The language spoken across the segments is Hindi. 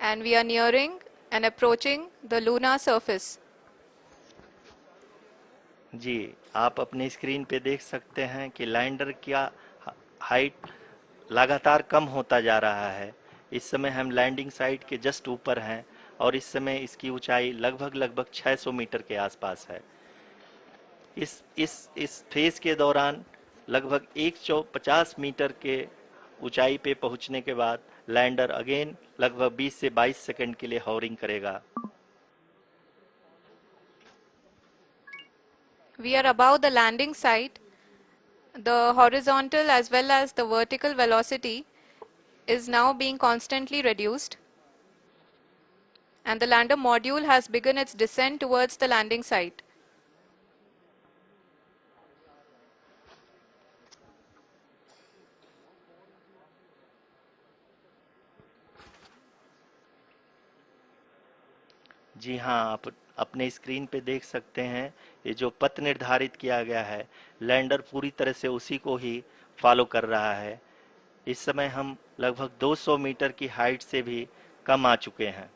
and we are nearing and approaching the lunar surface. जी, आप अपने स्क्रीन पे देख सकते हैं कि लैंडर का हाइट लगातार कम होता जा रहा है। इस समय हम लैंडिंग साइट के जस्ट ऊपर हैं और इस समय इसकी ऊंचाई लगभग 600 मीटर के आसपास है। इस फेज के दौरान लगभग 150 मीटर के ऊंचाई पे पहुंचने के बाद लैंडर अगेन लगभग 20 से 22 सेकंड के लिए हॉवरिंग करेगा। We are above the landing site. The horizontal as well as the vertical velocity is now being constantly reduced, and the lander module has begun its descent towards the landing site. जी हाँ, आप अपने स्क्रीन पे देख सकते हैं ये जो पथ निर्धारित किया गया है, लैंडर पूरी तरह से उसी को ही फॉलो कर रहा है। इस समय हम लगभग 200 मीटर की हाइट से भी कम आ चुके हैं।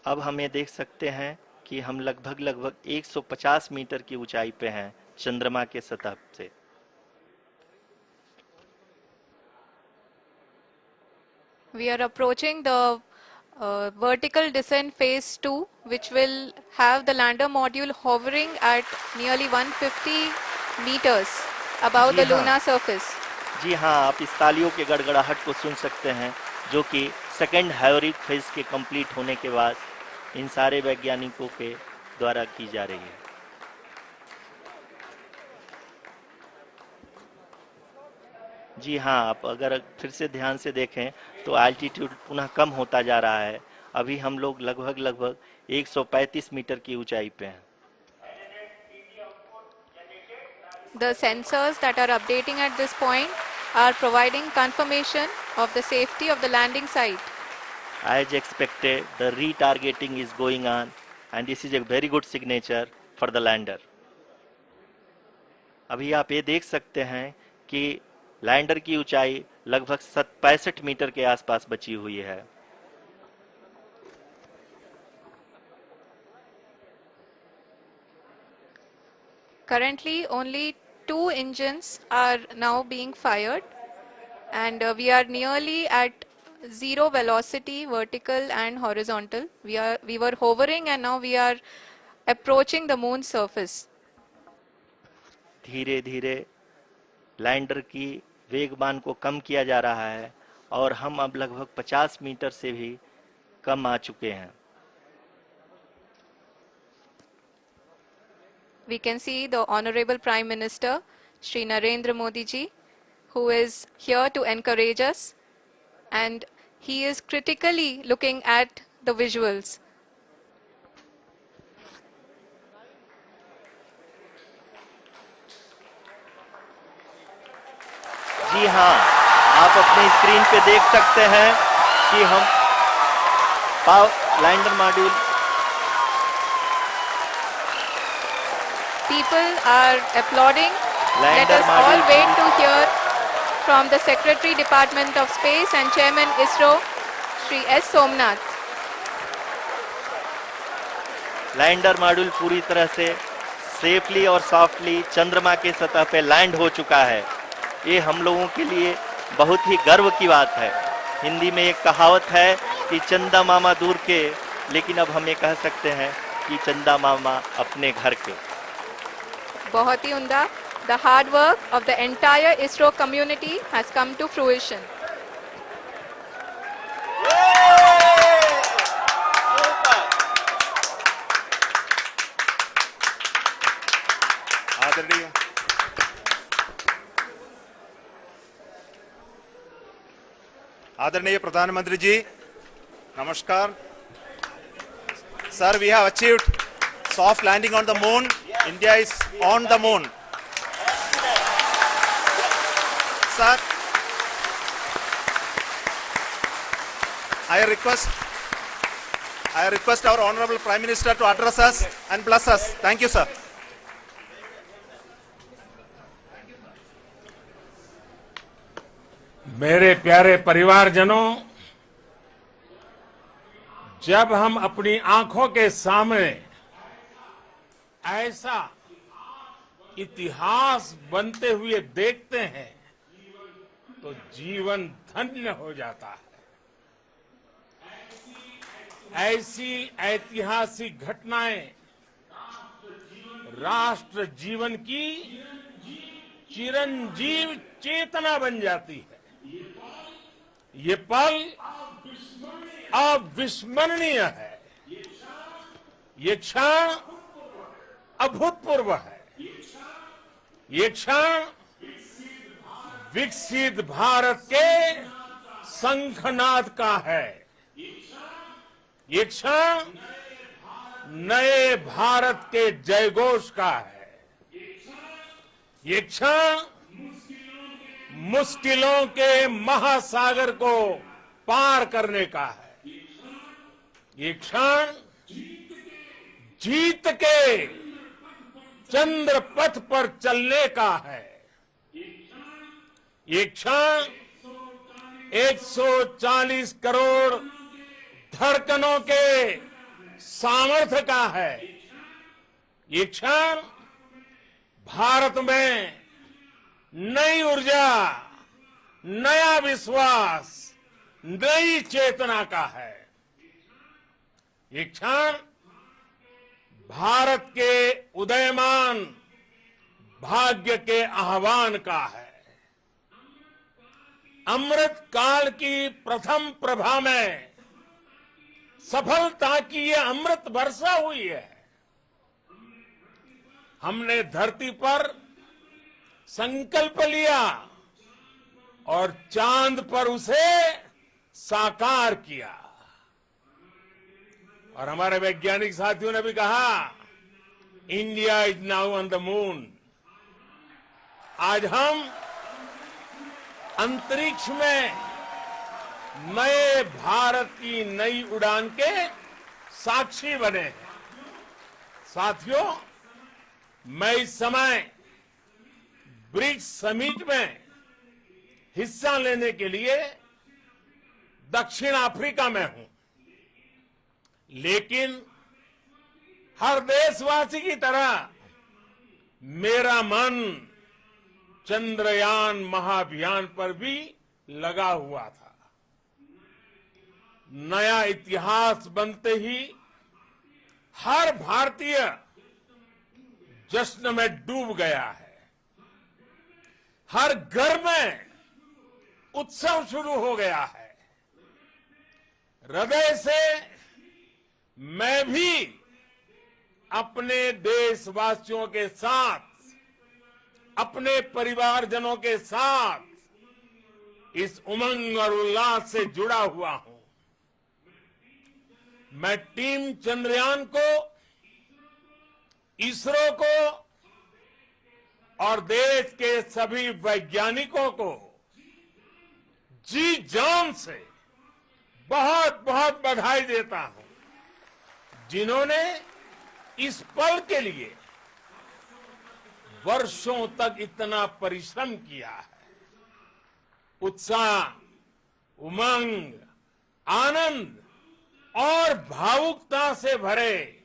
अब हम ये देख सकते हैं कि हम लगभग 150 मीटर की ऊंचाई पे हैं चंद्रमा के सतह से। We are approaching the vertical descent phase 2, which will have the lander module hovering at nearly 150 meters above the lunar surface. जी हाँ, आप इस तालियों के गड़गड़ाहट को सुन सकते हैं जो कि सेकेंड हाइवरिक फेज के कंप्लीट होने के बाद इन सारे वैज्ञानिकों के द्वारा की जा रही है। जी हाँ, आप अगर फिर से ध्यान से देखें तो एल्टीट्यूड पुनः कम होता जा रहा है। अभी हम लोग लगभग 135 मीटर की ऊंचाई पे हैं। The sensors that are updating at this point are providing confirmation of the safety of the landing site. As expected, the retargeting is going on and this is a very good signature for the lander. अभी आप ये देख सकते हैं कि लैंडर की ऊंचाई लगभग 65 मीटर के आसपास बची हुई है। Currently, only 2 engines are now being fired, and we are nearly at zero velocity, vertical and horizontal. We were hovering, and now we are approaching the moon's surface. धीरे धीरे लैंडर की वेगमान को कम किया जा रहा है और हम अब लगभग 50 मीटर से भी कम आ चुके हैं। We can see the Honorable Prime Minister, Shri Narendra Modi ji, who is here to encourage us, and he is critically looking at the visuals. जी हाँ, आप अपने स्क्रीन पे देख सकते हैं कि हम lander module People are applauding. Let us all wait to hear from the Secretary Department of Space and Chairman ISRO, Shri S. Somnath. Lander module पूरी तरह से सेफली और सॉफ्टली चंद्रमा के सतह पे लैंड हो चुका है। ये हम लोगों के लिए बहुत ही गर्व की बात है। हिंदी में एक कहावत है कि चंदा मामा दूर के, लेकिन अब हम ये कह सकते हैं कि चंदा मामा अपने घर के। बहुत ही उम्दा। The hard work of the entire ISRO community has come to fruition. आदरणीय प्रधानमंत्री जी, नमस्कार। Sir, we have achieved soft landing on the moon. India is on the moon. Sir, I request our Honorable Prime Minister to address us and bless us. Thank you, sir. मेरे प्यारे परिवारजनों, जब हम अपनी आंखों के सामने ऐसा इतिहास बनते हुए देखते हैं तो जीवन धन्य हो जाता है। ऐसी ऐतिहासिक घटनाएं राष्ट्र जीवन की चिरंजीव चेतना बन जाती है। ये पल अविस्मरणीय है। ये क्षण अभूतपूर्व है। ये क्षण विकसित भारत के शंखनाद का है। ये क्षण नए भारत के जयघोष का है। ये क्षण मुश्किलों के महासागर को पार करने का है। ये क्षण जीत के चंद्र पथ पर चलने का है। ये क्षण 140 करोड़ धड़कनों के सामर्थ्य का है। ये क्षण भारत में नई ऊर्जा, नया विश्वास, नई चेतना का है। ये क्षण भारत के उदयमान भाग्य के आह्वान का है। अमृत काल की प्रथम प्रभा में सफलता की ये अमृत वर्षा हुई है। हमने धरती पर संकल्प लिया और चांद पर उसे साकार किया। और हमारे वैज्ञानिक साथियों ने भी कहा, India is now on the moon. आज हम अंतरिक्ष में नए भारत की नई उड़ान के साक्षी बने हैं। साथियों, मैं इस समय ब्रिक्स समिट में हिस्सा लेने के लिए दक्षिण अफ्रीका में हूं, लेकिन हर देशवासी की तरह मेरा मन चंद्रयान महाअभियान पर भी लगा हुआ था। नया इतिहास बनते ही हर भारतीय जश्न में डूब गया है। हर घर में उत्सव शुरू हो गया है। हृदय से मैं भी अपने देशवासियों के साथ, अपने परिवारजनों के साथ इस उमंग और उल्लास से जुड़ा हुआ हूं। मैं टीम चंद्रयान को, इसरो को और देश के सभी वैज्ञानिकों को जी जान से बहुत बहुत बधाई देता हूं, जिन्होंने इस पल के लिए वर्षों तक इतना परिश्रम किया है। उत्साह, उमंग, आनंद और भावुकता से भरे